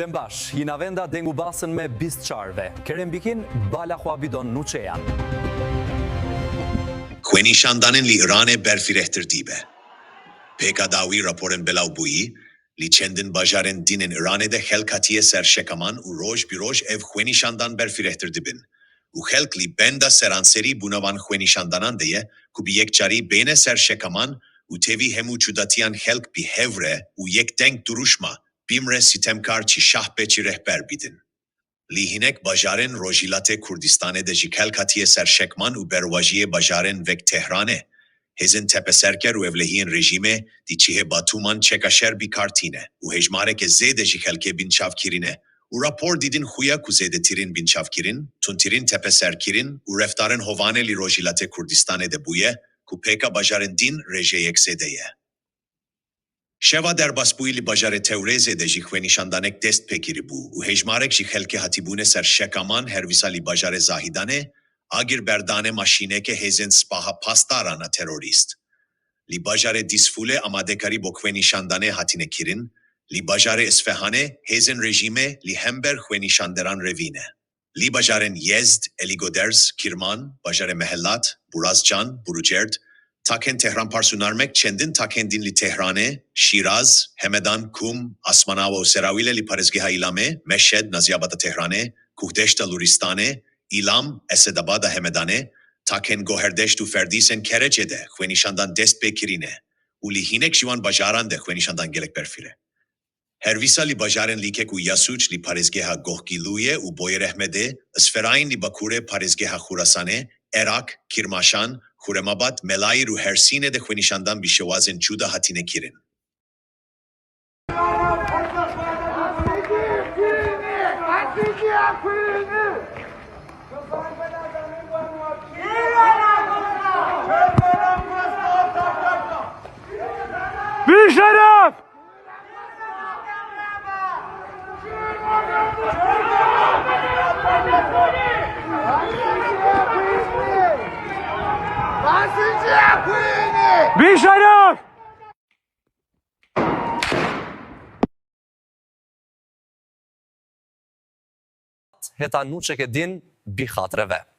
Xhembash, Jinavenda dengu basën me Bistçarve. Kerembikin Bala Huabidon Nuçeyan. Khwenishandanên li Îranê berfîrehtir dîbe. Pêka dawî raporên Belaubûyî li çendin bajarên dinên Îranê de xelk hatiye ser şekaman û roj bi roj ev xwenishandan berfîrehtir dibin. û xelk li benda seranserî bûna van xwenishandanan de ye ku bi yekcarî bêne ser şekaman û tevî hemû çûdatiyan xelk bi hev re û yekdeng duruşma bimre sitemkar çi şahbe çi rehber bidin. Li hinek bajarên Rojhilatê Kurdistanê de jî xelk hatiye ser şekman û berwajiyê bajarên vek Tehranê. Hêzin tepeserker û evlehiyên rejîmê dî çihê Batûman çekaşer bîkartîne û hejmareke zêde jî xelkê binçavkirîne û rapor dîdin xuya ku zêdetirîn binçavkirin, tuntirîn tepeserkirin û reftarên Hovanê li Rojhilatê Kurdistanê de bûye ku pêka bajarên din rejeyek zêde ye. Şeva derbasbûyî li bajarê Tewrêzê de jî xwenîşandanek dest pêkirî bû û hejmarek jî xelkê hatîbûne ser şekaman hervîsa li bajarê Zahîdanê, agir berdane maşîneke hêzên Spaha pastarana terorîst. Li bajarê Dîsfûlê amadekarî bo xwenîşandanê hatine kirin, li bajarê Isfahanê hêzên rejîmê li hember xwenîşanderan revîne. Li bajarên Yezd, Eligoders, Kirman, bajarê Mehellat, Burazcan, Burucerd, takên Tehranparsûnarmek çendin takên din li Tehranê, Şiraz, Hemedan, Kum, Asmanawa û Serawîle li parêzgeha Îlamê, Meşhed, Nazyabata Tehranê, Kuhdeşta Luristanê, İlam, Esedabada Hemedanê, takên Goherdeşt û Ferdîsên Kerecê de xwenîşandan dest pêkirîne û li hinek jî wan bajaran de xwenîşandan gelek berfîre. Hervîsa li bajarên Lîkek û Yasûç li parêzgeha Gohgîlûyê û Boyrehmedê, Isferayîn li Bakurê parêzgeha Xurasanê, Erak, Kirmaşan, Xuremabad, Melayîr û Hersînê de xwenîşandan bi şewazên çûda hatine kirin. Bişeref! Bişeref! Heta Nuçek e din bi xatreve.